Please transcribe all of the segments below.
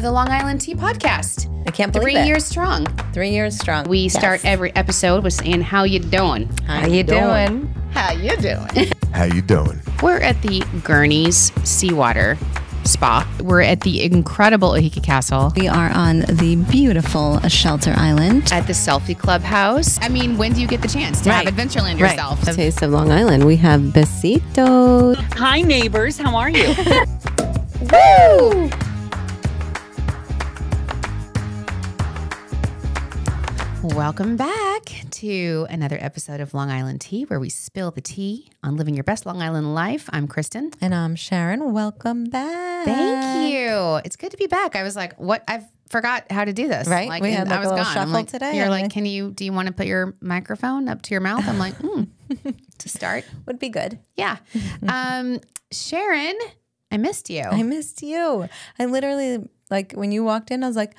the Long Island Tea Podcast. I can't believe 3 it. years strong. 3 years strong. We start every episode with saying, how you doing? How you doing? How you doing? How you doing? We're at the Gurney's Seawater Spa. We're at the incredible Oheka Castle. We are on the beautiful Shelter Island. At the Selfie Clubhouse. I mean, when do you get the chance to have Adventureland yourself? Taste of Long Island. We have Besito. Hi, neighbors. How are you? Woo! Welcome back to another episode of Long Island Tea, where we spill the tea on living your best Long Island life. I'm Kristen. And I'm Sharon. Welcome back. Thank you. It's good to be back. I was like, what? I forgot how to do this. Right? Like, We had and like I was a little gone. shuffle I'm like, today. You're I'm like, like- do you want to put your microphone up to your mouth? I'm like, to start. Would be good. Yeah. Sharon, I missed you. I missed you. I literally, like, when you walked in, I was like,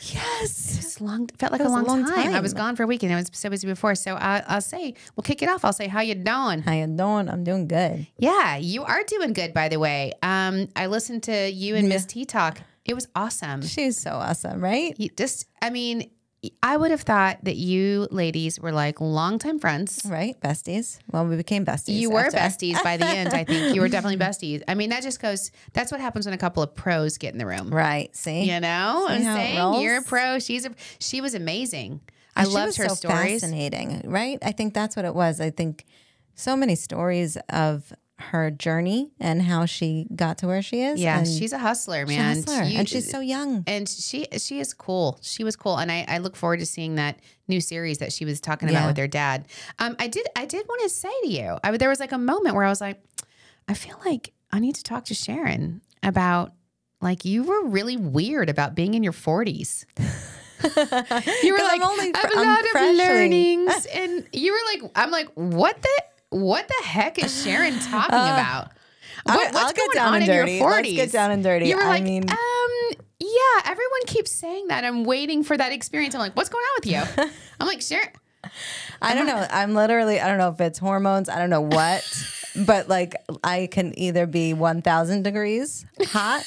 yes. Felt like It a was long time. I time. was gone for a week and I was so busy before. So I'll say, we'll kick it off. I'll say, how you doing? How you doing? I'm doing good. Yeah, you are doing good, by the way. I listened to you and Miss T talk. It was awesome. She's so awesome, right? I would have thought that you ladies were like longtime friends. Right? Besties. Well, we became besties. You were after. besties by the end, I think. You were definitely besties. I mean, that just goes, that's what happens when a couple of pros get in the room. Right. See? You know, See I'm how it saying rolls? you're a pro. She was amazing. I And she loved was her so stories. fascinating, right? I think that's what it was. I think so many stories of her journey and how she got to where she is. Yeah, and she's a hustler, she's a man. hustler, and she's so young. And she is cool. She was cool, and I look forward to seeing that new series that she was talking about Yeah. with her dad. I did want to say to you, there was like a moment where I was like, I feel like I need to talk to Sharon about, like, you were really weird about being in your 40s. You were like, a lot of learnings, and you were like, I'm like, what the heck is Sharon talking about? What's I'll get going down on and in your dirty. 40s? Let's get down and dirty. You were I like, mean- yeah, everyone keeps saying that. I'm waiting for that experience. I'm like, what's going on with you? I'm like, Sharon. I don't know. I don't know if it's hormones. I don't know what, but like I can either be 1,000 degrees hot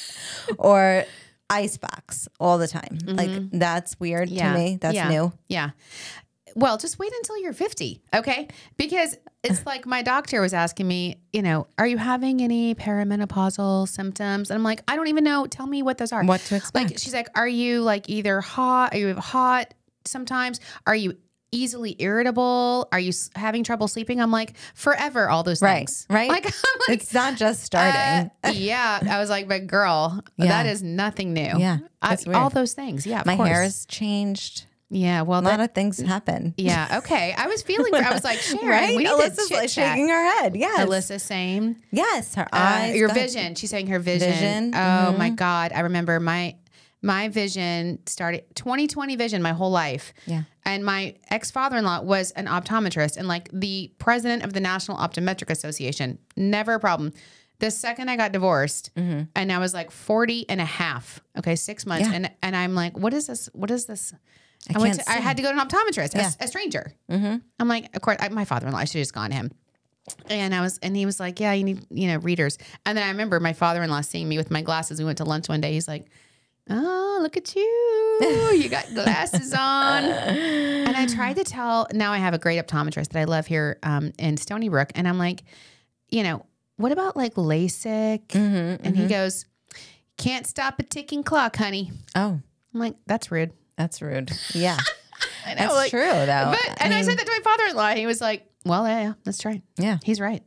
or icebox all the time. Like that's weird to me. That's new. Yeah. Well, just wait until you're 50, okay? Because it's like my doctor was asking me, are you having any perimenopausal symptoms? And I'm like, I don't even know. Tell me what those are. What to expect. Like, she's like, are you like either hot? Are you hot sometimes? Are you easily irritable? Are you having trouble sleeping? I'm like, forever, all those things. Right. Like, I'm like, It's not just starting. yeah. I was like, but girl, Yeah. that is nothing new. Yeah, that's weird. all those things. Yeah. Of My course. hair has changed. Yeah. Well, A lot of things happen. yeah. Okay. I was like, Sharon, Right? we need Alyssa's to like chit-chat. shaking her head. Yes. Alyssa, same. Yes. Her eyes. Your God. vision. She's saying her vision. Vision, Oh my God. I remember my vision started 20/20 vision my whole life. Yeah. And my ex-father-in-law was an optometrist and like the president of the National Optometric Association. Never a problem. The second I got divorced and I was like 40 and a half. Okay. 6 months. Yeah. And I'm like, what is this? What is this? I can't I had to go to an optometrist, Yeah. a stranger. I'm like, of course, my father-in-law, I should have just gone to him. And he was like, yeah, you need, readers. And then I remember my father-in-law seeing me with my glasses. We went to lunch one day. He's like, oh, look at you. You got glasses on. And I tried to tell, now I have a great optometrist that I love here in Stony Brook. And I'm like, what about like LASIK? And he goes, can't stop a ticking clock, honey. Oh, I'm like, that's rude. that's rude. Yeah. I know, That's like, true though. I said that to my father-in-law. And he was like, well, yeah, that's right. Yeah. He's right.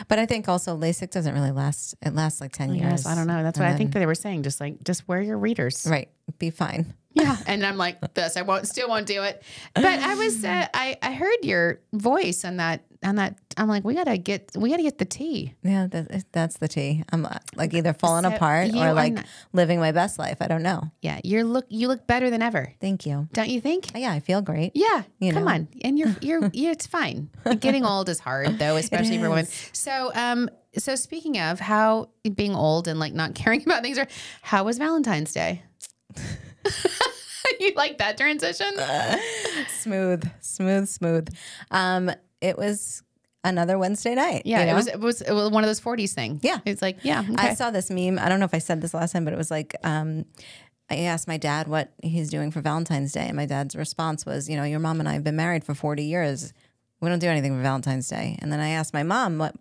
But I think also LASIK doesn't really last. It lasts like 10 years. Yes, I don't know. That's what I think that they were saying. Just wear your readers. Right. Be fine. Yeah. And I'm like, I still won't do it. But I was, I heard your voice on that. I'm like, we gotta get the tea. Yeah, that's the tea. I'm like either falling So apart you or are like not- living my best life. I don't know. Yeah. You look better than ever. Thank you. Don't you think? Yeah, I feel great. Yeah. You Come know. on. And you're it's fine. Getting old is hard though, especially for women. So speaking of how being old and like not caring about things how was Valentine's Day? You like that transition? Smooth. It was another Wednesday night. Yeah, you know? it was one of those 40s thing. Yeah. It's like, yeah, okay. I saw this meme. I don't know if I said this last time, but it was like I asked my dad what he's doing for Valentine's Day, and my dad's response was, your mom and I have been married for 40 years. We don't do anything for Valentine's Day. And then I asked my mom what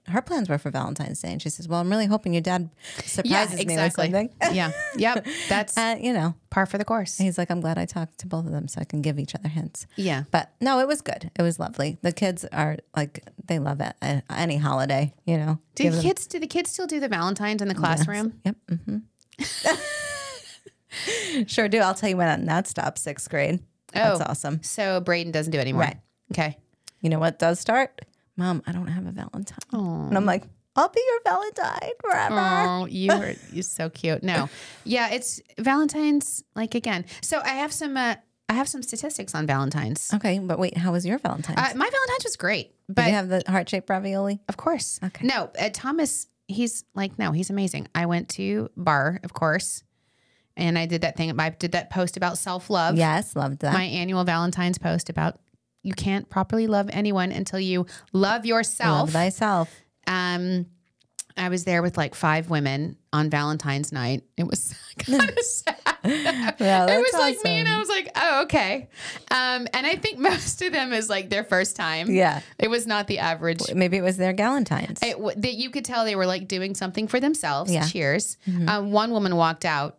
her plans were for Valentine's Day, and she says, "Well, I'm really hoping your dad surprises me with something." Yeah, yep, that's par for the course. He's like, "I'm glad I talked to both of them so I can give each other hints." Yeah, but no, it was good. It was lovely. The kids are like, they love it. Any holiday, Do the kids still do the Valentines in the classroom? Yes. Yep. Mm-hmm. Sure do. I'll tell you when that stops. 6th grade. That's awesome. So Braden doesn't do it anymore. Right. Okay. You know what does start? Mom, I don't have a Valentine. And I'm like, I'll be your Valentine forever. Oh, you're so cute. No. Yeah, it's Valentine's, like, again. So I have some statistics on Valentine's. Okay, but wait, how was your Valentine's? My Valentine's was great. But did you have the heart-shaped ravioli? Of course. Okay. No, Thomas, he's like, no, he's amazing. I went to bar, of course. And I did that thing. I did that post about self-love. Yes, loved that. My annual Valentine's post about you can't properly love anyone until you love yourself. Love thyself. I was there with like 5 women on Valentine's night. It was kind of sad. Yeah, it was awesome. like me, and I was like, oh, okay. And I think most of them is like their first time. Yeah. It was not the average. Maybe it was their Galentine's. That you could tell they were like doing something for themselves. Yeah. Cheers. One woman walked out.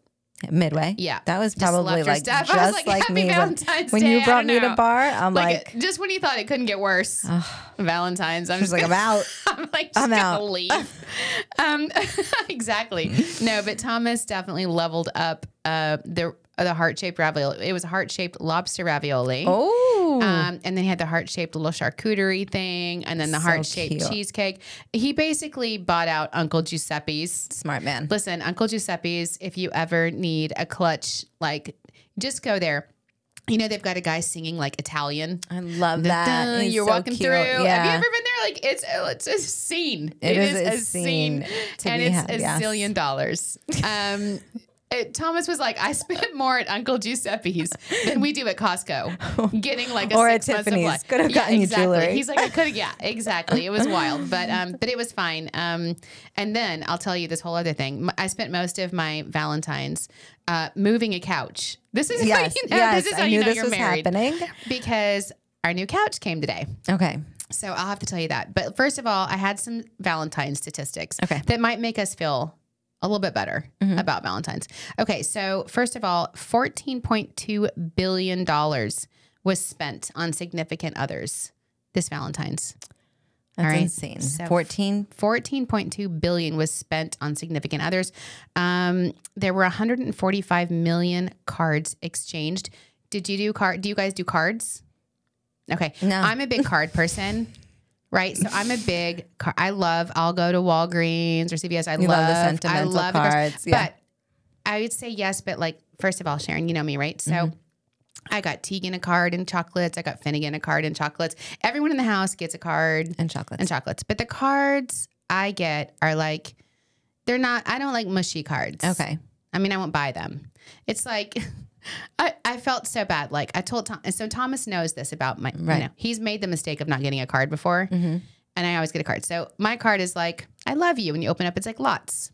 Midway. Yeah. That was Just probably left her like stuff. just I was like, like Happy me Valentine's when Day, you I brought don't me to know. bar. I'm like just when you thought it couldn't get worse. Valentine's. I'm just like, I'm out. I'm like, I'm just out. gonna leave. Exactly. No, but Thomas definitely leveled up the heart-shaped ravioli. It was a heart-shaped lobster ravioli. Oh. And then he had the heart-shaped little charcuterie thing, and then the So heart-shaped cute. cheesecake. He basically bought out Uncle Giuseppe's. Smart man. Listen, Uncle Giuseppe's, if you ever need a clutch, like, just go there. They've got a guy singing like Italian. I love that. He's You're so walking cute. through. Yeah. Have you ever been there? Like, it's a scene. It is a a scene to and be it's had, a yes. zillion dollars. Thomas was like, I spent more at Uncle Giuseppe's than we do at Costco, getting like a Or at 6 month Tiffany's. supply. Could have gotten you exactly. jewelry. He's like, I could have. Yeah, exactly. It was wild, but it was fine. And then I'll tell you this whole other thing. I spent most of my Valentine's moving a couch. This is Yes, how you know. yes, This is how I you knew know this you're was married. happening. Because our new couch came today. Okay. So I'll have to tell you that. But first of all, I had some Valentine's statistics that might make us feel a little bit better about Valentine's. Okay, so first of all, $14.2 billion was spent on significant others this Valentine's. That's All right. insane. So 14. billion was spent on significant others. There were 145 million cards exchanged. Do you guys do cards? Okay. No. I'm a big card person. Right. So I'm a big I'll go to Walgreens or CVS. I love the sentimental the cards. Yeah. But I would say yes, but like, first of all, Sharon, you know me, right? So I got Tegan a card and chocolates. I got Finnegan a card and chocolates. Everyone in the house gets a card And chocolates. But the cards I get are like, I don't like mushy cards. Okay. I mean, I won't buy them. It's like, I felt so bad. Like I told Tom, and so Thomas knows this about my, he's made the mistake of not getting a card before. And I always get a card. So my card is like, I love you. When you open up, it's like lots.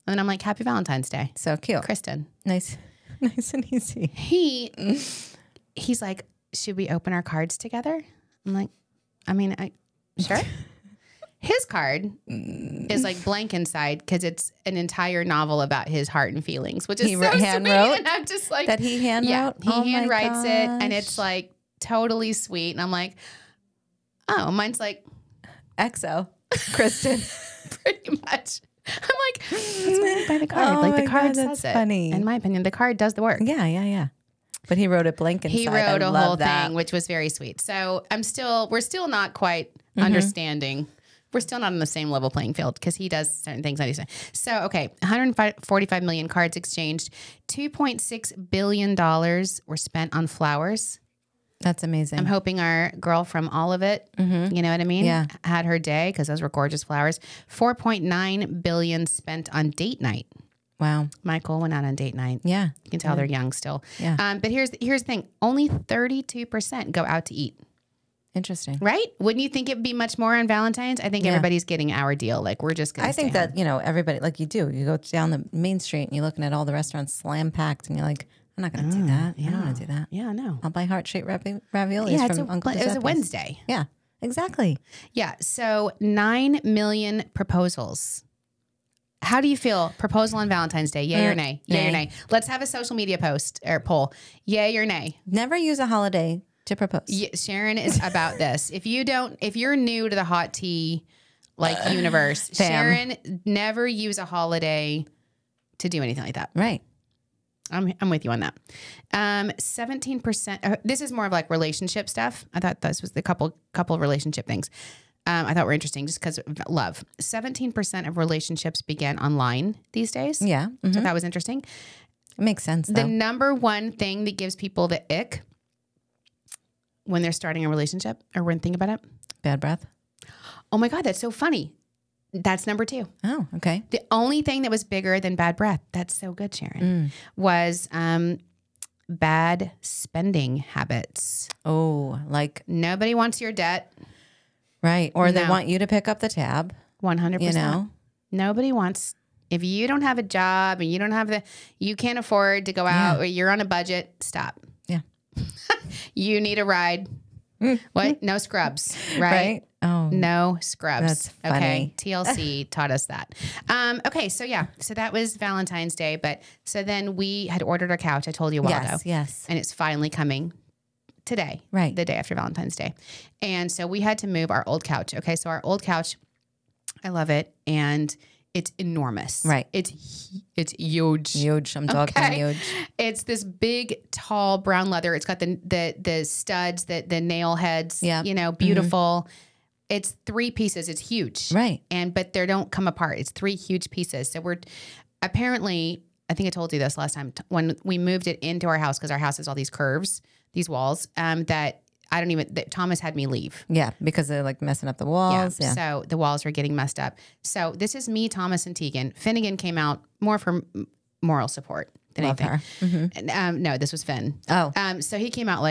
And then I'm like, Happy Valentine's Day. So cute. Kristen. Nice and easy. He's like, should we open our cards together? I'm like, sure. His card is like blank inside because it's an entire novel about his heart and feelings, which is He so hand sweet. wrote? And I'm just like, That he hand wrote? He Oh hand my writes it, and gosh. it's like totally sweet. And I'm like, oh, mine's like XO. Kristen. pretty much. I'm like, that's why I buy the card. Oh like my the card God, says that's it. funny. In my opinion, the card does the work. Yeah. But he wrote it blank inside. He wrote I a love whole that. thing, which was very sweet. So we're still not quite understanding. We're still not on the same level playing field because he does certain things I do. So, okay, 145 million cards exchanged. $2.6 billion were spent on flowers. That's amazing. I'm hoping our girl from all of it, you know what I mean? Yeah. Had her day because those were gorgeous flowers. 4.9 billion spent on date night. Wow. Michael went out on date night. Yeah. You can tell they're young still. Yeah. But here's the thing. Only 32% go out to eat. Interesting. Right? Wouldn't you think it'd be much more on Valentine's? I think everybody's getting our deal. Like we're just going to I think that, everybody, like you do, you go down the main street and you're looking at all the restaurants slam packed and you're like, I'm not going to do that. I don't want to do that. Yeah, no. I'll buy heart-shaped raviolis Yeah, from Uncle it was a Giuseppe's. Wednesday. Yeah, exactly. Yeah. So 9 million proposals. How do you feel? Proposal on Valentine's Day? Yay or nay? Yay or nay? Let's have a social media post or poll. Yay or nay? Never use a holiday to propose. Yeah, Sharon is about this. If you're new to the hot tea universe, Fam. Sharon, never use a holiday to do anything like that. Right. I'm with you on that. 17%. This is more of like relationship stuff. I thought this was the couple of relationship things. I thought were interesting just because of love. 17% of relationships begin online these days. Yeah. So that was interesting. It makes sense, The though. number one thing that gives people the ick when they're starting a relationship or when thinking about it. Bad breath. Oh my God, that's so funny. That's number 2. Oh, okay. The only thing that was bigger than bad breath, that's so good, Sharon, was bad spending habits. Oh, like, Nobody wants your debt. right. Or they No. want you to pick up the tab. 100%. You know? Nobody wants, if you don't have a job and you can't afford to go out or you're on a budget, stop. Yeah. You need a ride. What? No scrubs, right? Oh, No scrubs. That's funny. Okay. TLC taught us that. Okay. So so that was Valentine's Day. But so then we had ordered our couch. I told you a while ago. yes. And it's finally coming today. Right. The day after Valentine's Day. And so we had to move our old couch. Okay. So our old couch, I love it. And it's enormous. Right. It's huge. Huge. I'm talking Okay. huge. It's this big, tall brown leather. It's got the studs, the nail heads. Yeah. Beautiful. It's 3 pieces. It's huge. Right. But they don't come apart. It's 3 huge pieces. So we're apparently, I think I told you this last time when we moved it into our house because our house has all these curves, these walls. That Thomas had me leave. Yeah, because they're like messing up the walls. Yeah. So the walls were getting messed up. So this is me, Thomas, and Tegan. Finnegan came out more for moral support than Love anything. her. And, no, this was Finn. Oh. So he came out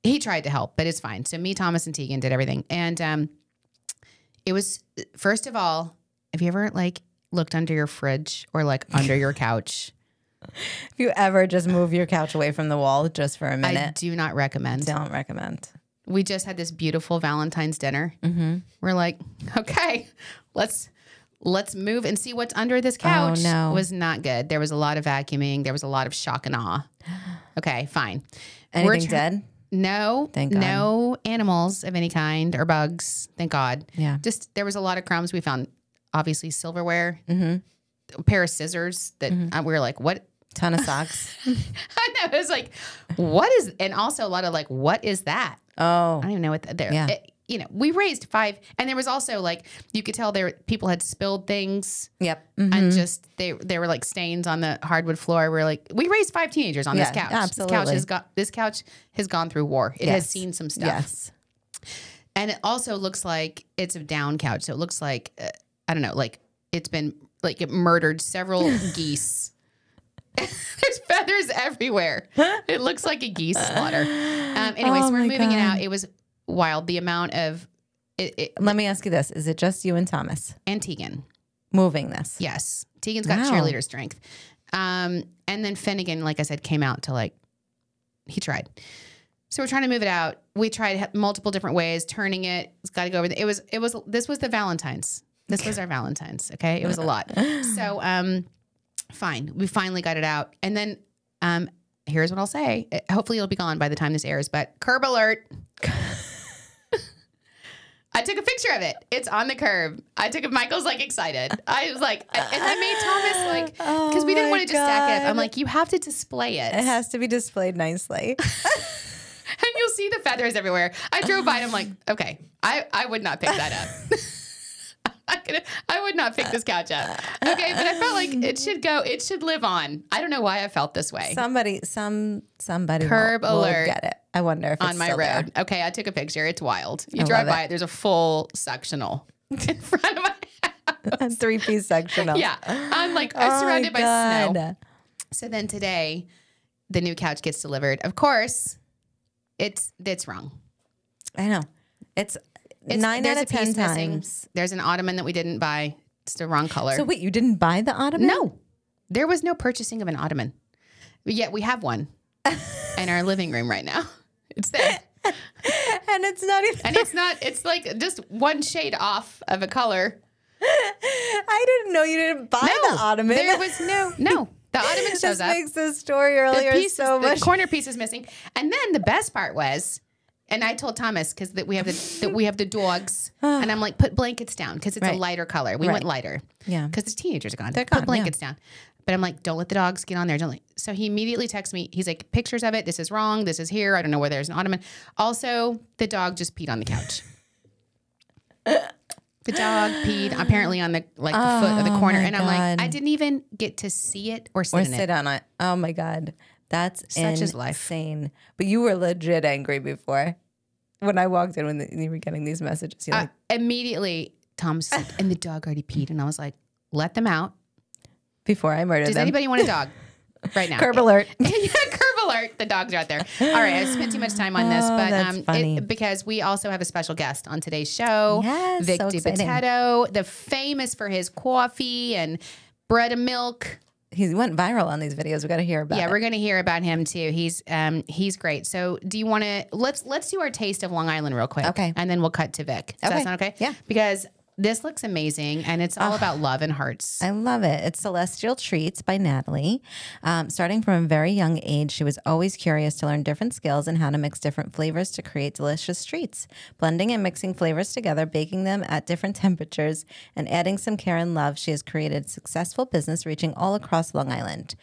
he tried to help, but it's fine. So me, Thomas, and Tegan did everything. And it was, first of all, have you ever looked under your fridge or under your couch? If you ever just move your couch away from the wall just for a I minute, do not recommend. don't recommend. We just had this beautiful Valentine's dinner. We're like, okay, let's move and see what's under this couch. Oh, no. It was not good. There was a lot of vacuuming. There was a lot of shock and awe. Okay, fine. Anything dead? No, Thank God. no animals of any kind or bugs. Thank God. Yeah. Just there was a lot of crumbs. We found obviously silverware, a pair of scissors that we were like, what? Ton of socks. I know. It was like, what is, and also a lot of what is that? Oh. I don't even know what there. Yeah. We raised 5, and there was also you could tell people had spilled things. Yep. And just they were stains on the hardwood floor. We raised 5 teenagers on this Yeah, couch. absolutely. This couch has gone through war. It has Yes. seen some stuff. Yes. And it also looks like it's a down couch. So it looks like I don't know, it's been it murdered several geese. There's feathers everywhere. It looks like a geese slaughter. Anyway, Oh so we're my moving it God. out. It was wild. The amount of Let me ask you this. Is it just you and Thomas and Tegan. moving this? Yes. Tegan's got Wow. cheerleader strength. And then Finnegan, like I said, came out to he tried. So we're trying to move it out. We tried multiple different ways, turning it. It's got to go over. This was the Valentine's. This was our Valentine's. Okay. It was a lot. So, fine. We finally got it out. And then, here's what I'll say. Hopefully it'll be gone by the time this airs, but curb alert. I took a picture of it. It's on the curb. I took it. Michael's excited. I was and I made Thomas because we didn't want to just stack it up. I'm like, you have to display it. It has to be displayed nicely. And you'll see the feathers everywhere. I drove by and I'm like, okay, I would not pick that up. I would not pick this couch up. Okay, but I felt like it should go. It should live on. I don't know why I felt this way. Somebody Curb will alert get it. I wonder if it's on my still road. there. Okay, I took a picture. It's wild. You I drive love by it. it. There's a full sectional in front of my house. A 3-piece sectional. Yeah, I'm I'm Oh surrounded my by snow. God. So then today, the new couch gets delivered. Of course, it's wrong. I know. It's 9 there's out a of 10 piece missing. times. There's an ottoman that we didn't buy. It's the wrong color. So wait, you didn't buy the ottoman? No, there was no purchasing of an ottoman. Yet we have one in our living room right now. It's there. And it's not even. And it's not, it's like just one shade off of a color. I didn't know you didn't buy the ottoman. There was no. The ottoman shows This up. makes the story earlier so much. The corner piece is missing. And then the best part was, and I told Thomas because we have the dogs, and I'm like, put blankets down because it's a Right. lighter color. We went lighter, Yeah. because the teenagers are gone. They're Put gone, blankets down. But I'm like, don't let the dogs get on there. So he immediately texts me. He's like, pictures of it. This is wrong. This is here. I don't know where there's an ottoman. Also, the dog just peed on the couch. The dog peed apparently on the foot of the corner, my and I'm like, God. I didn't even get to see it or sit Or in it. sit on it. Oh my God. That's Such is life. insane. But you were legit angry before. When I walked in, when you were getting these messages, you're like, Immediately, Tom's like, and the dog already peed, and I was like, let them out. before I murdered Does them. anybody want a dog right now? Curb alert. Yeah, curb alert. The dogs are out there. All right, I spent too much time on this, but that's funny. because we also have a special guest on today's show, Yes, Vic so exciting. DiBitetto, the famous for his coffee and bread and milk. He went viral on these videos. We got to hear about Yeah, it. we're going to hear about him too. He's great. So, do you want to let's do our taste of Long Island real quick, Okay. and then we'll cut to Vic. Does that Okay. sound okay? Yeah. Because this looks amazing, and it's all about love and hearts. I love it. It's Celestial Treats by Natalie. Starting from a very young age, she was always curious to learn different skills and how to mix different flavors to create delicious treats. Blending and mixing flavors together, baking them at different temperatures, and adding some care and love, she has created a successful business reaching all across Long Island.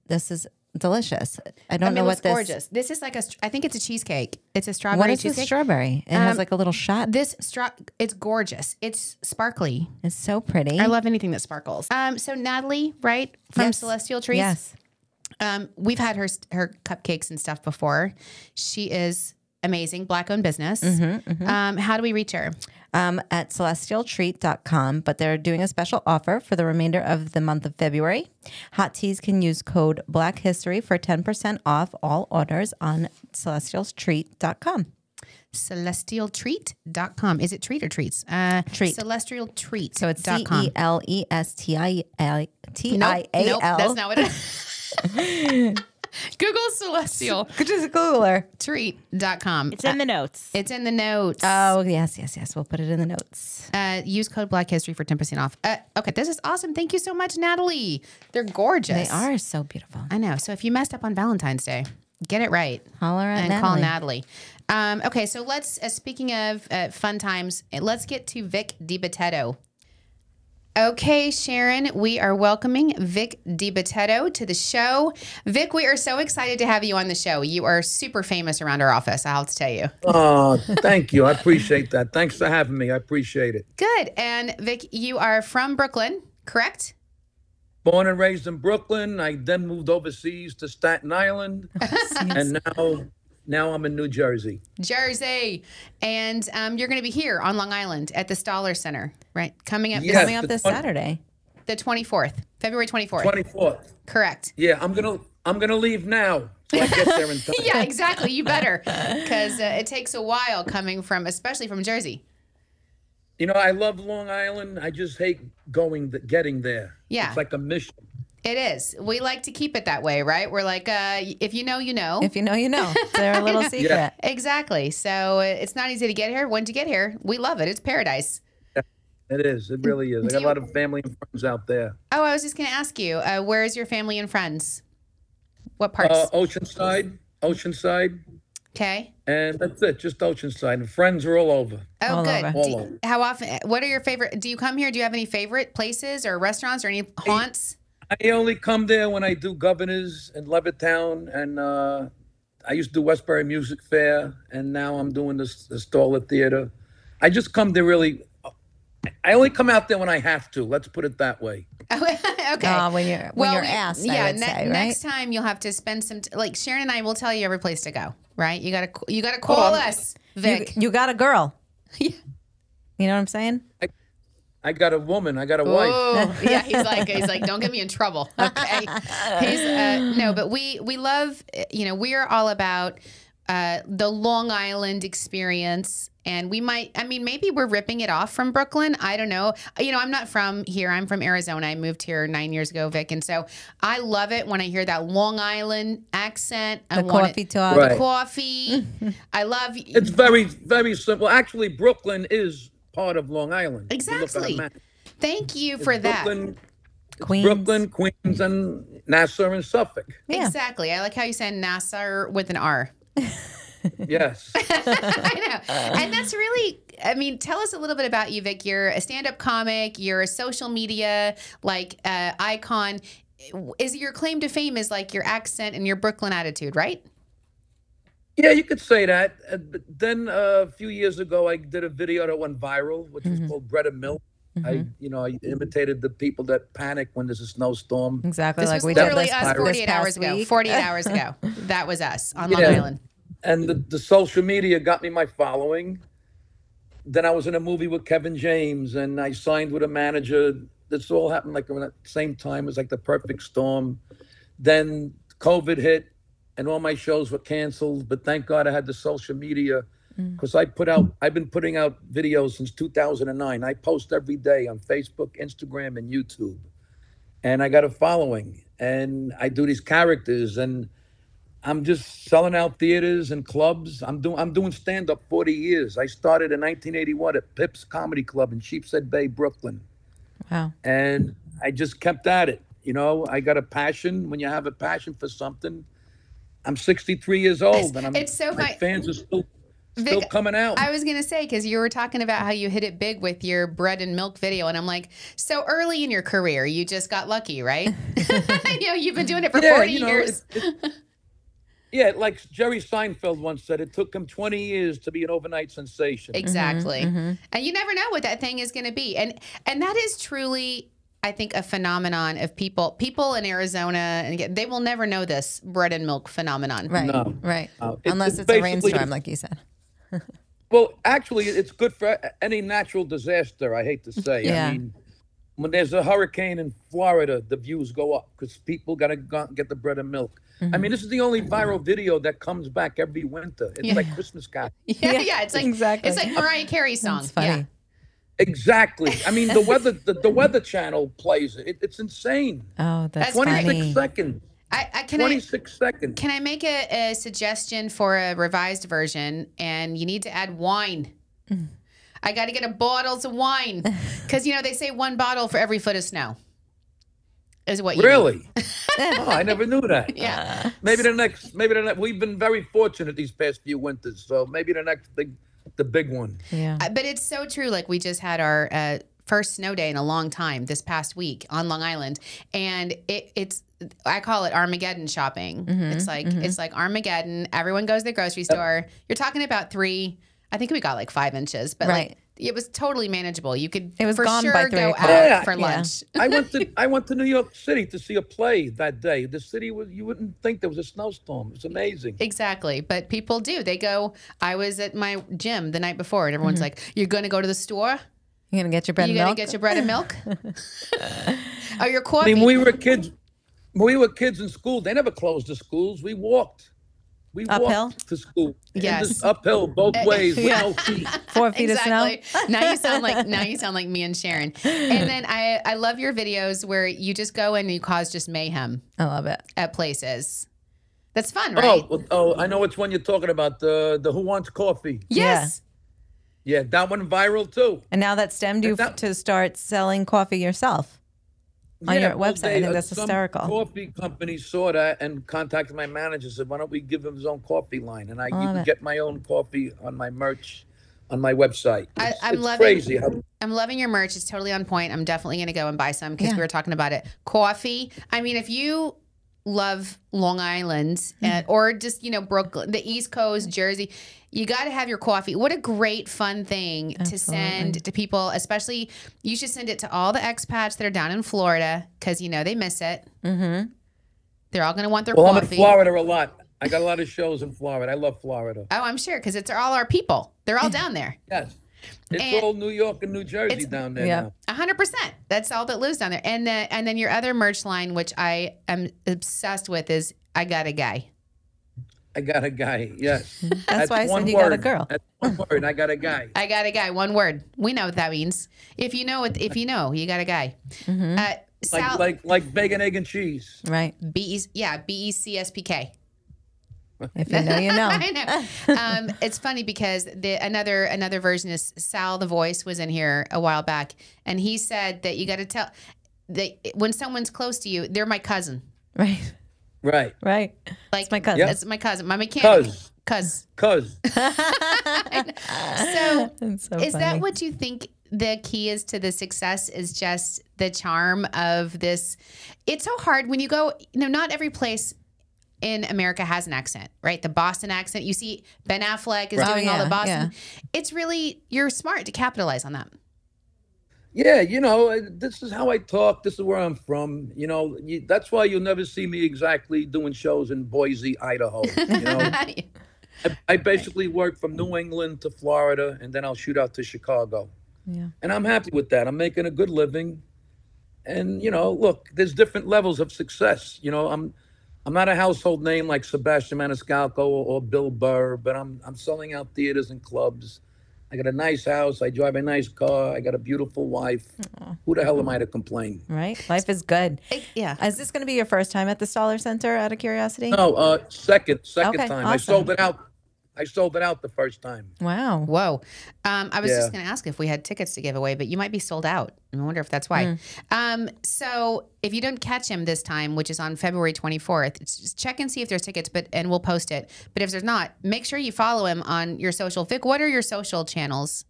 This is delicious. I don't know it what looks this gorgeous. This is like I think it's a cheesecake. It's a What strawberry is with cheesecake. strawberry? It has like a little shot. It's gorgeous. It's sparkly. It's so pretty. I love anything that sparkles. So Natalie, right, from Yes. Celestial Treats. Yes. We've had her cupcakes and stuff before. She is amazing, Black-owned business. How do we reach her? At celestialtreat.com, but they're doing a special offer for the remainder of the month of February. Hot Teas can use code Black History for 10% off all orders on celestialtreat.com. Celestialtreat.com. Is it treat or treats? Treat. Celestial Treat. So it's .com. CELESTIAL. Nope, that's not what it is. Google Celestial Just Google her. Treat.com. It's in the notes. It's in the notes. Oh, yes. We'll put it in the notes. Use code Black History for 10% off. Okay, this is awesome. Thank you so much, Natalie. They're gorgeous. They are so beautiful. I know. So if you messed up on Valentine's Day, get it right. Holler at and call Natalie. Natalie. Okay, so let's, speaking of fun times, let's get to Vic DiBitetto. Okay, Sharon, we are welcoming Vic DiBitetto to the show. Vic, we are so excited to have you on the show. You are super famous around our office, I'll have to tell you. Oh, thank you. I appreciate that. Thanks for having me. I appreciate it. Good. And Vic, you are from Brooklyn, correct? Born and raised in Brooklyn. I then moved overseas to Staten Island, and now I'm in New Jersey. Jersey. And you're going to be here on Long Island at the Stoller Center, right? Coming up, Yes. Coming up this Saturday. the 24th, February 24th. 24th. Correct. Yeah, I'm gonna leave now so I get there in time. Yeah, exactly. You better, because it takes a while coming from, especially from Jersey. You know, I love Long Island. I just hate getting there. Yeah. It's like a mission. It is. We like to keep it that way, right? We're like, if you know, you know. If you know, you know. They're a little secret. Yeah. Exactly. So it's not easy to get here. Once you get here, we love it. It's paradise. It is. It really is. I got a lot of family and friends out there. Oh, I was just going to ask you, where is your family and friends? What parts? Oceanside, Okay. and that's it. Just Oceanside, and friends are all over. Oh, All good. over. All over. How often? What are your favorite? Do you come here? Do you have any favorite places or restaurants or any haunts? I only come there when I do Governors in Levittown, and I used to do Westbury Music Fair, and now I'm doing the Stoller Theater. I just come there really. I only come out there when I have to. Let's put it that way. Okay. When you're asked, I would say, right? Next time you'll have to spend some like Sharon and I will tell you every place to go. Right? You gotta call us, Vic. You got a girl. You know what I'm saying? I got a woman. I got a wife. Oh, yeah. He's like, don't get me in trouble. Okay. No, but we love. We are all about the Long Island experience. And we might, I mean, maybe we're ripping it off from Brooklyn. I don't know. You know, I'm not from here. I'm from Arizona. I moved here 9 years ago, Vic. And so I love it when I hear that Long Island accent. The coffee talk. Right. The coffee. I love It's very, very simple. Actually, Brooklyn is part of Long Island. If you look at a Exactly. map. Thank you for that. Brooklyn, Queens, and Nassau and Suffolk. Yeah. Exactly. I like how you said Nassau with an R. Yes. I know. And that's really, I mean, tell us a little bit about you, Vic. You're a stand-up comic. You're a social media icon. Is your claim to fame is like your accent and your Brooklyn attitude, right? Yeah, you could say that. But then a few years ago, I did a video that went viral, which was called Bread and Milk. I imitated the people that panic when there's a snowstorm. Exactly This like was we did literally this us past 48 hours ago. week. 48 hours ago. That was us on Long Yeah. Island. And the social media got me my following. Then I was in a movie with Kevin James, and I signed with a manager. This all happened like around the same time. It was like the perfect storm. Then COVID hit, and all my shows were canceled. But thank God I had the social media, because I've been putting out videos since 2009. I post every day on Facebook, Instagram, and YouTube. And I got a following, and I do these characters, and I'm just selling out theaters and clubs. I'm doing stand-up 40 years. I started in 1981 at Pips Comedy Club in Sheepshead Bay, Brooklyn. Wow. And I just kept at it. You know, I got a passion. When you have a passion for something, I'm 63 years old, and It's so my fun- fans are still Vic, coming out. I was going to say, because you were talking about how you hit it big with your bread and milk video. And I'm like, so early in your career, you just got lucky, right? You know, you've been doing it for 40 years. Yeah, like Jerry Seinfeld once said, it took him 20 years to be an overnight sensation. Exactly. And you never know what that thing is going to be. And that is truly, I think, a phenomenon of people in Arizona, and again, they will never know this bread and milk phenomenon. Right. No. Right. It's Unless it's a basically- rainstorm, like you said. Well, actually, it's good for any natural disaster, I hate to say. Yeah. I mean, when there's a hurricane in Florida, the views go up because people got to get the bread and milk. I mean, this is the only viral video that comes back every winter. It's like Christmas Carol. Yeah, it's like exactly. It's like Mariah Carey's song. That's funny. Yeah. Exactly. I mean, the Weather Channel plays it. It's insane. Oh, that's 26 funny. seconds. Can 26 seconds. I make a suggestion for a revised version? And you need to add wine. I got to get a bottles of wine because they say one bottle for every foot of snow. Is what you need. Really? Oh, I never knew that. Yeah. Maybe the next. We've been very fortunate these past few winters, so maybe the next the big one. Yeah. But it's so true. Like we just had our first snow day in a long time this past week on Long Island, and it's I call it Armageddon shopping. It's like Armageddon. Everyone goes to the grocery store. You're talking about 3. I think we got like 5 inches, but Right. it was totally manageable. You could It was for gone sure by 3 go o'clock. out Yeah. for Yeah. lunch. I went to New York City to see a play that day. The city was, you wouldn't think there was a snowstorm. It's amazing. Exactly. But people do. They go, I was at my gym the night before and everyone's like, you're going to go to the store? You're going to get your bread You're and going to milk? get your bread and milk? Or your I coffee? mean, when we were kids in school, they never closed the schools. We walked. We Uphill? walked to school. Yes. And just uphill both ways with no feet. 4 feet of snow? Exactly. Now you sound like me and Sharon. And then I love your videos where you just go and you cause just mayhem I love it. at places. That's fun, right? I know which one you're talking about. The Who Wants Coffee. Yes. Yeah, that one viral too. And now that stemmed you That- to start selling coffee yourself on your website. I think that's some hysterical. Coffee company saw that and contacted my manager. Said, "Why don't we give him his own coffee line?" And you Love can it. get my own coffee on my merch, on my website. I'm It's loving- crazy how I'm loving your merch. It's totally on point. I'm definitely going to go and buy some because Yeah. we were talking about it. Coffee. I mean, if you love Long Island or just, Brooklyn, the East Coast, Jersey, you got to have your coffee. What a great, fun thing to send to people, especially you should send it to all the expats that are down in Florida because, they miss it. Mm-hmm. They're all going to want their Well, I'm in coffee. Florida a lot. I got a lot of shows in Florida. I love Florida. Oh, I'm sure because it's all our people. They're all down there. Yes. It's And- all New York and New Jersey down there yeah. now. 100%. That's all that lives down there. And then your other merch line, which I am obsessed with, is I Got a Guy. I got a guy. Yes. That's why I one said you word. got a girl. That's one word. I got a guy. I got a guy. One word. We know what that means. If you know, you got a guy. Sal, Like bacon, egg, and cheese. Right. BECSPK. If you know, you know. I know. It's funny because another version is Sal the Voice was in here a while back, and he said that you got to tell that when someone's close to you, they're my cousin. Right. Right. Right. Like It's my cousin. Yeah. It's my cousin. My mechanic. Cuz. So That's so is that funny. what you think the key is to the success is just the charm of this? It's so hard when you go, not every place in America has an accent, right? The Boston accent. You see Ben Affleck is doing all the Boston. It's really, you're smart to capitalize on that. Yeah, this is how I talk. This is where I'm from. That's why you'll never see me exactly doing shows in Boise, Idaho. I basically work from New England to Florida, and then I'll shoot out to Chicago. Yeah. And I'm happy with that. I'm making a good living. And, look, there's different levels of success. I'm not a household name like Sebastian Maniscalco or Bill Burr, but I'm selling out theaters and clubs. I got a nice house. I drive a nice car. I got a beautiful wife. Who the hell am I to complain? Right. Life is good. Yeah. Is this going to be your first time at the Stoller Center, out of curiosity? No, second Okay, time. awesome. I sold it out the first time. Wow. Whoa. I was Yeah. just going to ask if we had tickets to give away, but you might be sold out. I wonder if that's why. So if you don't catch him this time, which is on February 24th, just check and see if there's tickets, and we'll post it. But if there's not, make sure you follow him on your social. Vic, what are your social channels?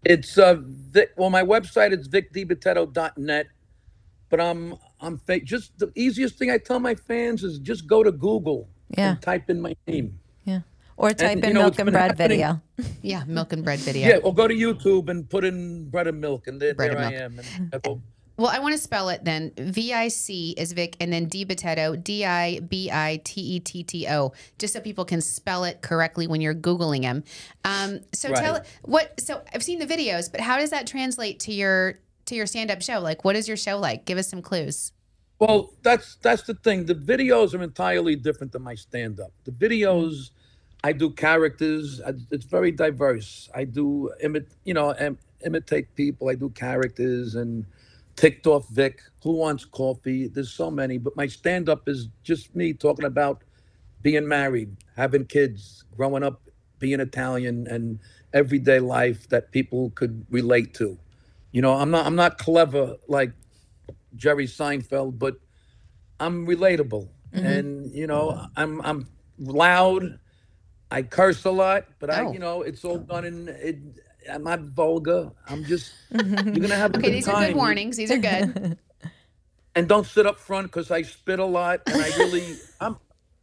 It's my website is vicdibitetto.net, but just the easiest thing I tell my fans is just go to Google and type in my name. Yeah. Or type in you know, milk it's and been bread happening- video. Yeah, milk and bread video. Yeah, or go to YouTube and put in bread and milk, and there I am. And Well, I want to spell it then. VIC is Vic, and then DiBitetto, DIBITETTO, just so people can spell it correctly when you're Googling him. So I've seen the videos, but how does that translate to your stand-up show? Like, what is your show like? Give us some clues. Well, that's the thing. The videos are entirely different than my stand-up. The videos, I do characters. It's very diverse. I do imitate people. I do characters and ticked off Vic. Who wants coffee? There's so many. But my stand-up is just me talking about being married, having kids, growing up, being Italian, and everyday life that people could relate to. I'm not clever like Jerry Seinfeld, but I'm relatable, and I'm loud. I curse a lot, but it's all done I'm not vulgar. I'm just you're gonna have a good These time. are good warnings. These are good. And don't sit up front because I spit a lot, and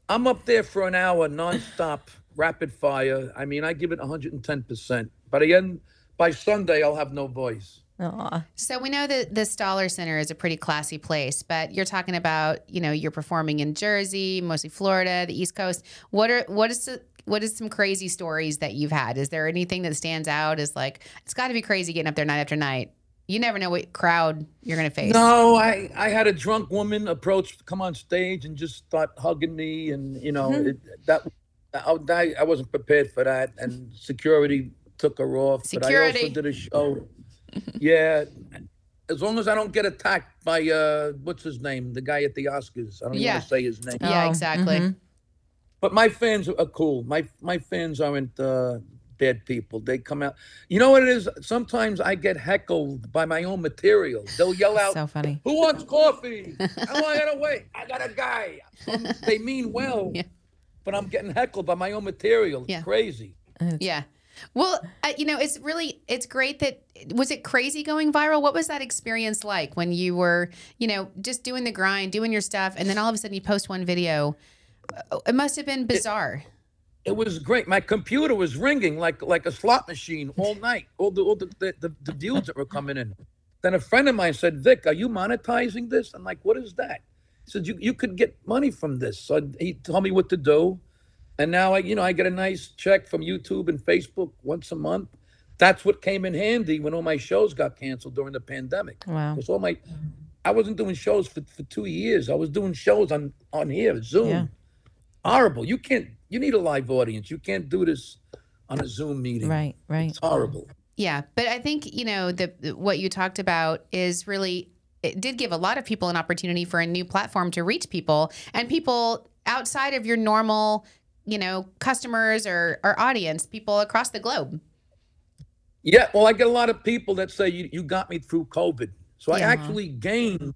I'm up there for an hour nonstop, rapid fire. I mean, I give it 110%. By Sunday, I'll have no voice. Aw. So we know that the Stoller Center is a pretty classy place, but you're talking about, you're performing in Jersey, mostly Florida, the East Coast. What is some crazy stories that you've had? Is there anything that stands out as like, it's got to be crazy getting up there night after night? You never know what crowd you're going to face. No, I had a drunk woman come on stage and just start hugging me, and I wasn't prepared for that, and security took her off. Security. But I also did a show. Yeah, as long as I don't get attacked by what's his name, the guy at the Oscars. I don't want to say his name. Yeah, exactly. But my fans are cool. My fans aren't bad people. They come out. You know what it is? Sometimes I get heckled by my own material. They'll yell out, So funny. "Who wants coffee? How I gotta wait? I got a guy." They mean well, but I'm getting heckled by my own material. It's crazy. Yeah. Well, it's great that, was it crazy going viral? What was that experience like when you were, just doing the grind, doing your stuff, and then all of a sudden you post one video? It must have been bizarre. It was great. My computer was ringing like a slot machine all night. All the deals that were coming in. Then a friend of mine said, "Vic, are you monetizing this?" I'm like, "What is that?" He said, "You could get money from this." So he told me what to do. And now I get a nice check from YouTube and Facebook once a month. That's what came in handy when all my shows got canceled during the pandemic. Wow. Because I wasn't doing shows for 2 years. I was doing shows on here, Zoom. Yeah. horrible. You need a live audience. You can't do this on a Zoom meeting. Right. It's horrible. Yeah, but I think what you talked about is really, it did give a lot of people an opportunity for a new platform to reach people, and people outside of your normal, customers or audience, people across the globe. Yeah, well, I get a lot of people that say you got me through COVID. So I actually gained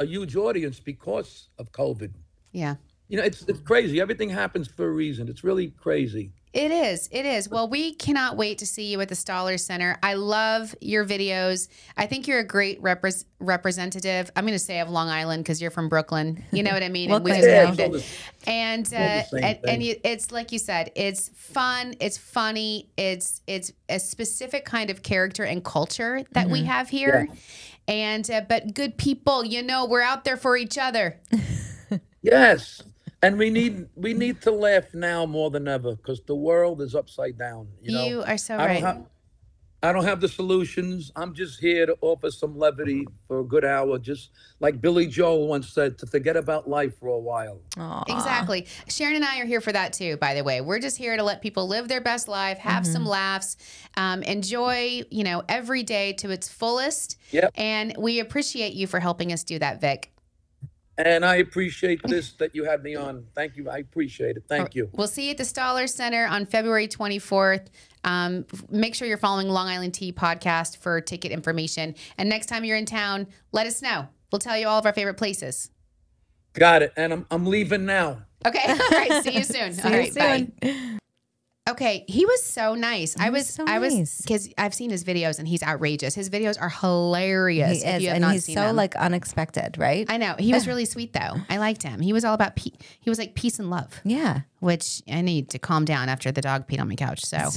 a huge audience because of COVID. Yeah. It's crazy. Everything happens for a reason. It's really crazy. It is. It is. Well, we cannot wait to see you at the Stoller Center. I love your videos. I think you're a great representative. I'm going to say of Long Island because you're from Brooklyn. You know what I mean? Well, and we thank just you. named it. And it's like you said, it's fun, it's funny, it's a specific kind of character and culture that we have here. Yeah. And but good people, we're out there for each other. Yes. And we need to laugh now more than ever because the world is upside down. You are so right. I don't have the solutions. I'm just here to offer some levity for a good hour, just like Billy Joel once said, to forget about life for a while. Aww. Exactly. Sharon and I are here for that too, by the way. We're just here to let people live their best life, have some laughs, enjoy, every day to its fullest. Yep. And we appreciate you for helping us do that, Vic. And I appreciate this that you had me on. Thank you. I appreciate it. Thank you. We'll see you at the Stoller Center on February 24th. Make sure you're following Long Island Tea Podcast for ticket information. And next time you're in town, let us know. We'll tell you all of our favorite places. Got it. And I'm leaving now. Okay. All right. See you soon. All right. Bye. Okay, he was so nice. I was because I've seen his videos and he's outrageous. His videos are hilarious. He is, and he's so like unexpected, right? I know. He was really sweet though. I liked him. He was all about he was like peace and love. Yeah. Which I need to calm down after the dog peed on my couch. So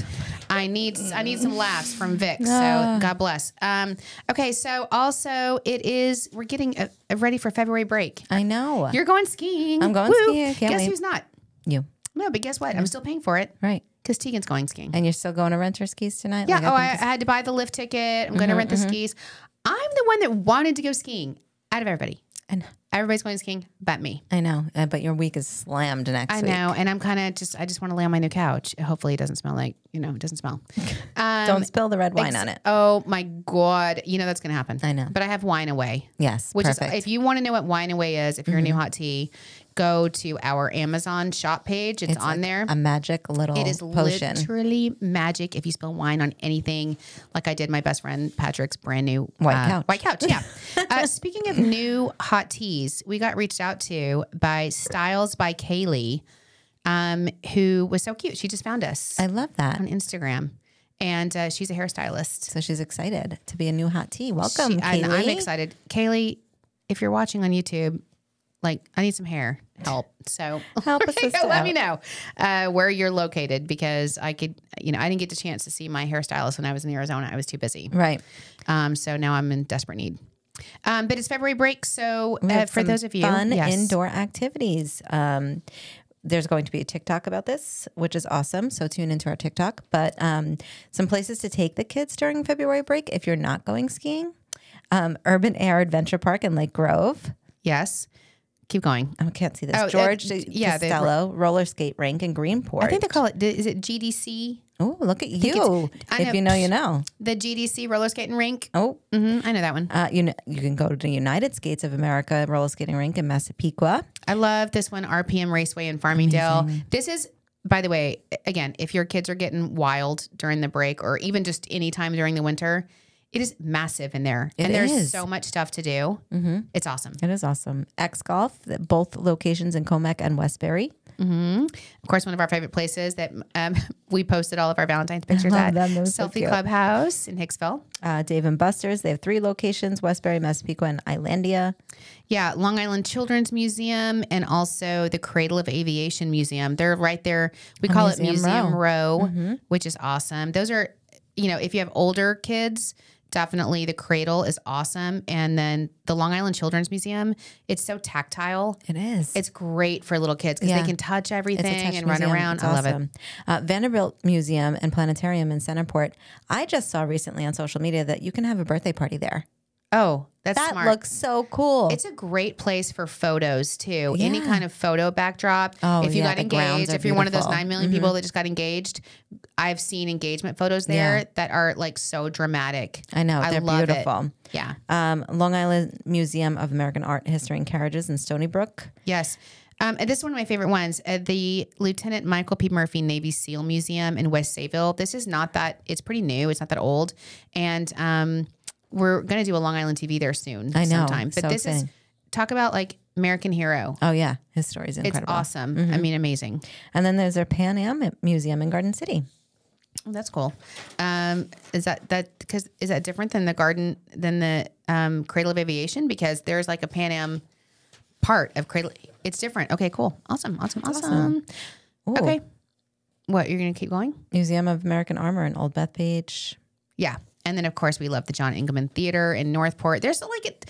I need some laughs from Vic. So God bless. Okay, so also we're getting ready for February break. I know. You're going skiing. I'm going skiing. Can't Guess wait. who's not? You. No, but guess what? I'm still paying for it. Right. Because Tegan's going skiing. And you're still going to rent her skis tonight? Yeah. I had to buy the lift ticket. I'm going to rent the skis. I'm the one that wanted to go skiing out of everybody. And everybody's going skiing but me. I know. But your week is slammed next week. I know. And I'm kind of I just want to lay on my new couch. Hopefully it doesn't smell like, it doesn't smell. Don't spill the red wine on it. Oh my God. That's going to happen. I know. But I have Wine Away. Yes. Which perfect. is, if you want to know what Wine Away is, if you're a new hot tea, go to our Amazon shop page. It's on like there. A magic little It is potion. literally magic if you spill wine on anything, like I did my best friend Patrick's brand new White couch. White couch, yeah. Speaking of new hot teas, we got reached out to by Styles by Kaylee, who was so cute. She just found us I love that. on Instagram. And she's a hairstylist. So she's excited to be a new hot tea. Welcome, Kaylee. And I'm excited. Kaylee, if you're watching on YouTube, I need some hair help. So Help a sister let out. me know where you're located because I could, I didn't get the chance to see my hairstylist when I was in Arizona. I was too busy. Right. So now I'm in desperate need. But it's February break. So We have for some those of you, fun yes. indoor activities. There's going to be a TikTok about this, which is awesome. So tune into our TikTok. But some places to take the kids during February break if you're not going skiing. Urban Air Adventure Park in Lake Grove. Yes. Keep going. I can't see this. Oh, George yeah, they- Costello roller skate rink in Greenport. I think they call it, is it GDC? Oh, look at you. I If know. you know, you know. The GDC roller skating rink? Oh, I know that one. you can go to the United Skates of America roller skating rink in Massapequa. I love this one, RPM Raceway in Farmingdale. This is, by the way, again, if your kids are getting wild during the break or even just any time during the winter, it is massive in there. It and there's is. so much stuff to do. It's awesome. It is awesome. X Golf, both locations in Comac and Westbury. Of course, one of our favorite places that we posted all of our Valentine's pictures love at, them. They're so Selfie cute. Clubhouse in Hicksville. Dave and Buster's, they have 3 locations, Westbury, Massapequa, and Islandia. Yeah, Long Island Children's Museum and also the Cradle of Aviation Museum. They're right there. We call it Museum Museum Row, which is awesome. Those are, if you have older kids, definitely the Cradle is awesome. And then the Long Island Children's Museum, it's so tactile. It is. It's great for little kids because Yeah. they can touch everything It's a touch and run museum. around. It's I love it. awesome. Vanderbilt Museum and Planetarium in Centerport. I just saw recently on social media that you can have a birthday party there. Oh, that's That smart. looks so cool. It's a great place for photos too. Any Yeah. kind of photo backdrop. Oh, if you yeah, got the grounds engaged, are if you're one of those beautiful. 9 million people that just got engaged, I've seen engagement photos there Yeah. that are like so dramatic. I know. They're love beautiful. It. Yeah. Long Island Museum of American Art, History, and Carriages in Stony Brook. Yes. And this is one of my favorite ones. The Lieutenant Michael P. Murphy Navy SEAL Museum in West Sayville. This is not that, it's pretty new. It's not that old. And we're going to do a Long Island TV there soon. I know. Sometime. But So this is, exciting. talk about like American hero. Oh, yeah. His story is It's incredible. awesome. I mean, amazing. And then there's their Pan Am Museum in Garden City. Oh, that's cool. Is that different than the Cradle of Aviation? Because there's like a Pan Am part of Cradle. It's different. Okay, cool. Awesome. Ooh. Okay. What, you're going to keep going? Museum of American Armor in Old Bethpage. Yeah. And then of course we love the John Engelman Theater in Northport. There's like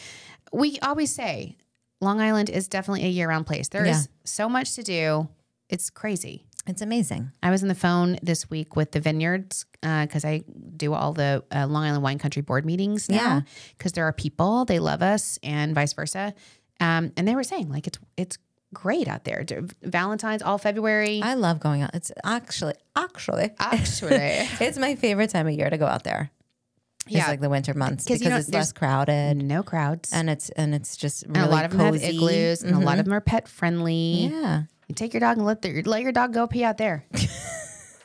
we always say Long Island is definitely a year-round place. There is so much to do. It's crazy. It's amazing. I was on the phone this week with the Vineyards because I do all the Long Island Wine Country Board meetings now because there are people, they love us and vice versa. And they were saying like it's great out there. Valentine's all February. I love going out. It's actually, Actually. it's my favorite time of year to go out there. It's like the winter months because you know, it's less crowded no crowds. and it's just really And a lot of them cozy. have igloos and a lot of them are pet friendly. Yeah. You take your dog and let your dog go pee out there.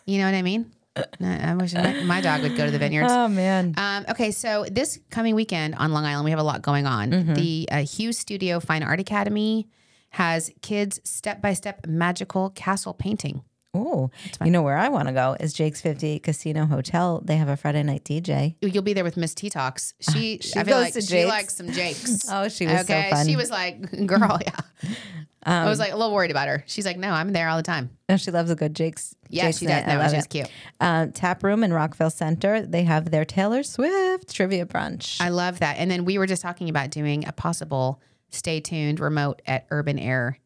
You know what I mean? I wish my dog would go to the Vineyards. Oh man. Okay, so this coming weekend on Long Island, we have a lot going on. The Hughes Studio Fine Art Academy has kids step-by-step magical castle painting. Oh, you know where I want to go is Jake's 58 Casino Hotel. They have a Friday night DJ. You'll be there with Miss T Talks. She I feel goes like to she Jake's. likes some Jakes. Oh, she was so fun. She was like, girl, yeah. I was like a little worried about her. She's like, no, I'm there all the time. No, she loves a good Jake's. Yeah, Jake's she does. night. I No, love she's it. cute. Tap Room in Rockville Center. They have their Taylor Swift trivia brunch. I love that. And then we were just talking about doing a possible stay tuned remote at Urban Air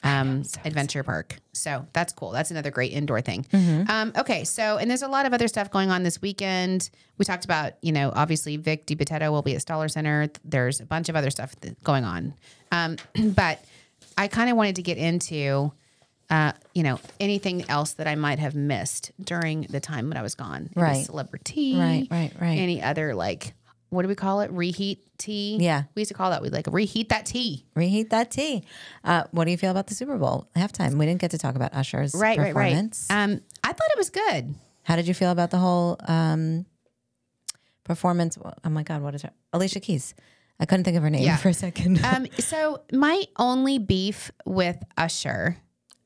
Adventure Park. So that's cool. That's another great indoor thing. Okay. So, and there's a lot of other stuff going on this weekend. We talked about, obviously Vic DiPotetto will be at Stoller Center. There's a bunch of other stuff going on. But I kind of wanted to get into, anything else that I might have missed during the time when I was gone. Any Right. celebrity. Right. Any other what do we call it? Reheat tea? Yeah. We used to call that. We'd reheat that tea. Reheat that tea. What do you feel about the Super Bowl halftime? We didn't get to talk about Usher's performance. I thought it was good. How did you feel about the whole performance? Oh my God, what is her? Alicia Keys. I couldn't think of her name for a second. So my only beef with Usher,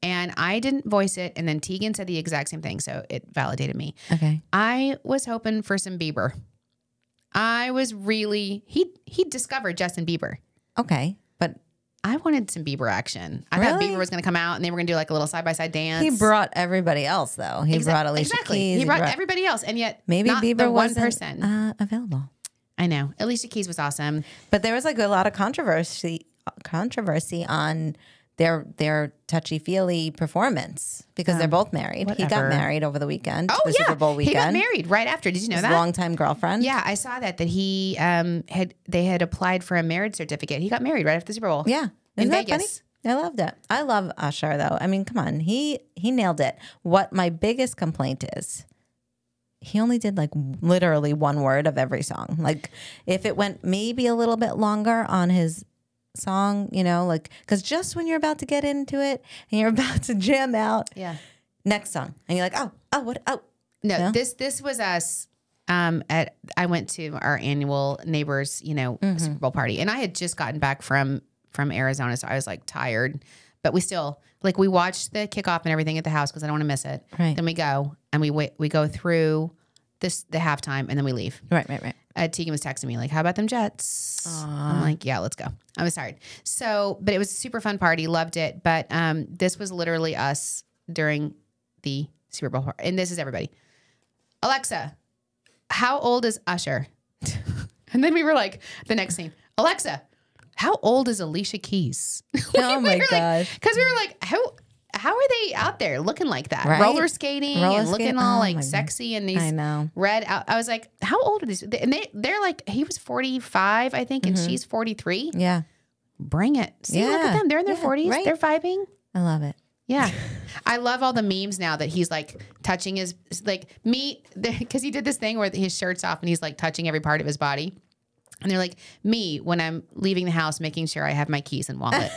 and I didn't voice it, and then Tegan said the exact same thing, so it validated me. Okay. I was hoping for some Bieber. I was really he discovered Justin Bieber. Okay. But I wanted some Bieber action. I thought Really? Bieber was going to come out and they were going to do like a little side-by-side dance. he brought everybody else, though. He brought Alicia Keys. He brought everybody else, and yet maybe not Bieber the one wasn't person. available. I know. Alicia Keys was awesome. But there was a lot of controversy on their touchy-feely performance because they're both married. He got whatever. married over the weekend. Oh the yeah, Super Bowl weekend. he got married right after. Did you know His that? longtime girlfriend. Yeah, I saw that he they had applied for a marriage certificate. He got married right after the Super Bowl. Yeah. in Isn't that Vegas. funny? I loved it. I love Usher though. I mean, come on. He nailed it. What my biggest complaint is, he only did literally one word of every song. If it went maybe a little bit longer on his song, because just when you're about to get into it and you're about to jam out, next song, and you're like, No, this was us. I went to our annual neighbors, Super Bowl party, and I had just gotten back from Arizona, so I was tired, but we still we watched the kickoff and everything at the house because I don't want to miss it. Right. Then we go and we go through the halftime and then we leave. right. Tegan was texting me how about them Jets? I'm like, yeah, let's go. I was tired. So, but it was a super fun party. Loved it. But this was literally us during the Super Bowl party. And this is everybody. Alexa, how old is Usher? And then we were the next scene, Alexa, how old is Alicia Keys? Oh my gosh. Because we were who? how are they out there looking like that? Right? Roller skating Roller and looking skate- all oh like my sexy and these I know. red out. I was like, how old are these? And they're like, he was 45, I think, and she's 43. Yeah. Bring it. See, look Yeah. at them. They're in their Yeah, 40s. right. They're vibing. I love it. Yeah. I love all the memes now that he's like touching his, like me, because he did this thing where his shirt's off and he's like touching every part of his body. And they're like, me, when I'm leaving the house, making sure I have my keys and wallet.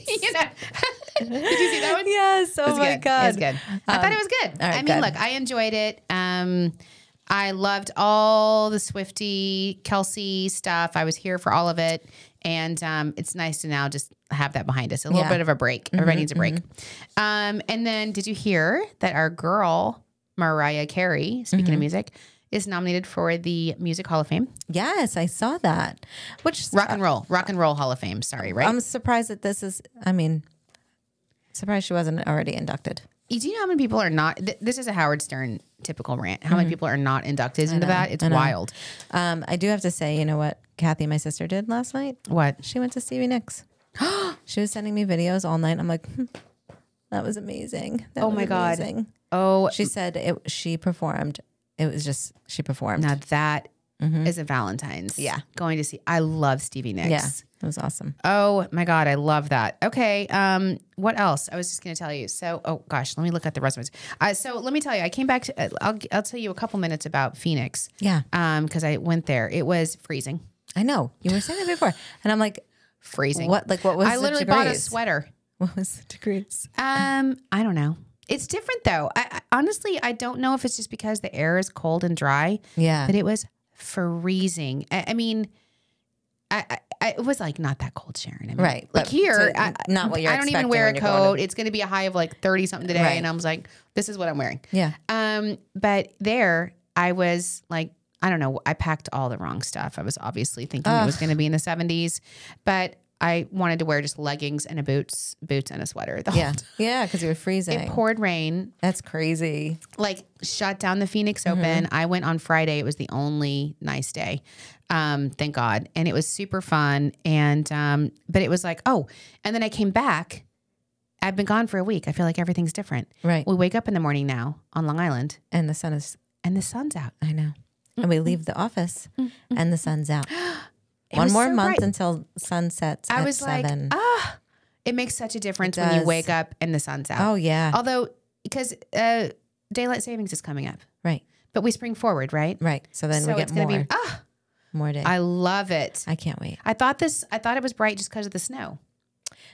You know? Did you see that one? Yes. Oh my Good. God. It was good. I thought it was good. all right, I mean, good. look, I enjoyed it. I loved all the Swiftie, Kelsey stuff. I was here for all of it. And it's nice to now just have that behind us. A little Yeah. bit of a break. Everybody needs a break. And then did you hear that our girl, Mariah Carey, speaking of music, is nominated for the Music Hall of Fame? Yes, I saw that. Which Rock and Roll Hall of Fame. Sorry, right? I'm surprised that this is. I mean, surprised she wasn't already inducted. Do you know how many people are not? This is a Howard Stern typical rant. How many people are not inducted into that? It's wild. I do have to say, you know what Kathy, my sister, did last night? What? She went to Stevie Nicks. She was sending me videos all night. I'm like, that was amazing. That Oh was my God. amazing. Oh, She said she performed. It was just she performed. now that is a Valentine's. Yeah. Going to see. I love Stevie Nicks. Yeah, it was awesome. Oh my God, I love that. Okay, what else? I was just going to tell you. So, oh gosh, let me look at the resumes. So let me tell you, I came back to. I'll tell you a couple minutes about Phoenix. Yeah, Because I went there. It was freezing. I know you were saying that before, and I'm like, Freezing. what? Like, what was? I the literally bought a degrees? sweater. What was the degrees? I don't know. It's different though. I honestly, I don't know if it's just because the air is cold and dry. Yeah. But it was freezing. I mean, it was like not that cold, Sharon. I mean, Right, Like but here, not what you're I don't even expecting wear a when you're going coat. to- It's going to be a high of like 30 something today. Right. And I was like, this is what I'm wearing. Yeah. But there I was like, I don't know. I packed all the wrong stuff. I was obviously thinking it was going to be in the 70s, but I wanted to wear just leggings and a boots and a sweater. The whole Yeah, time. yeah, because you were freezing. It poured rain, That's crazy. like shut down the Phoenix Open. I went on Friday. It was the only nice day. Thank God. And it was super fun. And, but it was like, oh, and then I came back. I've been gone for a week. I feel like everything's different. Right. We wake up in the morning now on Long Island And the sun is. and the sun's out. I know. And we leave the office, and the sun's out. It One was more so month bright. until sun sets. I at was 7. like, it makes such a difference It when you does. wake up and the sun's out. Oh yeah. Although, because daylight savings is coming up, Right. but we spring forward, right? Right. So then So we it's get gonna more. be More days. I love it. I can't wait. I thought it was bright just because of the snow,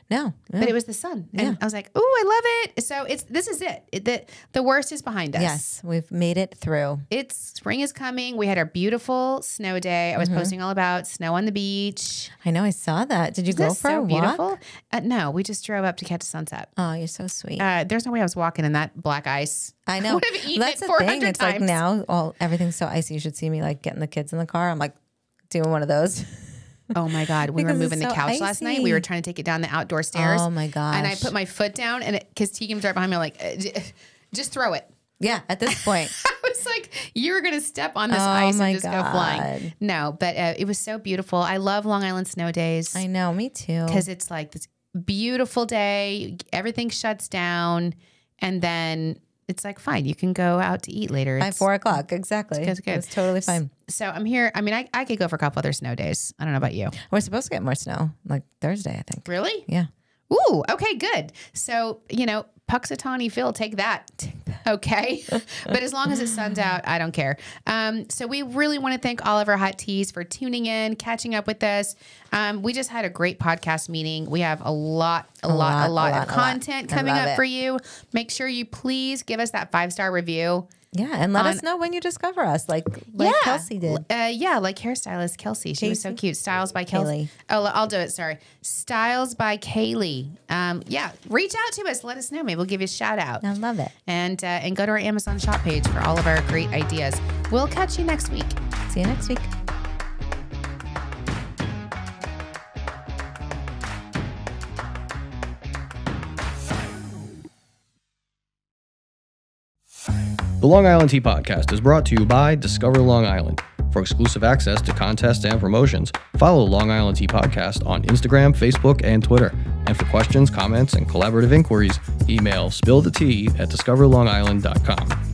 No. but it was the sun, and Yeah. I was like, "Ooh, I love it!" So this is it. The worst is behind us. Yes, we've made it through. It's spring is coming. We had our beautiful snow day. I was posting all about snow on the beach. I know. I saw that. Did you Isn't go this for so a beautiful? walk? No, we just drove up to catch a sunset. Oh, you're so sweet. There's no way I was walking in that black ice. I know. would have eaten That's it the thing. 400 It's like times. now everything's so icy. You should see me like getting the kids in the car. I'm like doing one of those. Oh my God. We were Because it's moving the so couch last night. icy. We were trying to take it down the outdoor stairs. Oh my gosh. And I put my foot down and because Tegan was right behind me, I'm like, just throw it. Yeah. At this point. I was like, you're going to step on this Oh ice my and just go flying. God. No, but it was so beautiful. I love Long Island snow days I know. Me too. because it's like this beautiful day. Everything shuts down. And then it's like, fine, you can go out to eat later. By It's- 4 o'clock. Exactly. It's good. It's totally fine. So I'm here. I mean, I could go for a couple other snow days. I don't know about you. We're supposed to get more snow like Thursday, I think. Really? Yeah. Ooh, okay, good. So, Puxatawny Phil, take that. Okay. But as long as the sun's out, I don't care. So we really want to thank all of our hot teas for tuning in, catching up with us. We just had a great podcast meeting. We have a lot of content coming love up it. for you. Make sure you please give us that 5-star review. Yeah. And let us know when you discover us, like Kelsey did. Like hairstylist Kelsey. She was so Casey? cute. Styles by Kelsey. Kaylee. Oh, I'll do it. Sorry. Styles by Kaylee. Reach out to us. Let us know. Maybe we'll give you a shout out. I love it. And go to our Amazon shop page for all of our great ideas. We'll catch you next week. See you next week. The Long Island Tea Podcast is brought to you by Discover Long Island. For exclusive access to contests and promotions, follow Long Island Tea Podcast on Instagram, Facebook, and Twitter. And for questions, comments, and collaborative inquiries, email spillthetea@discoverlongisland.com.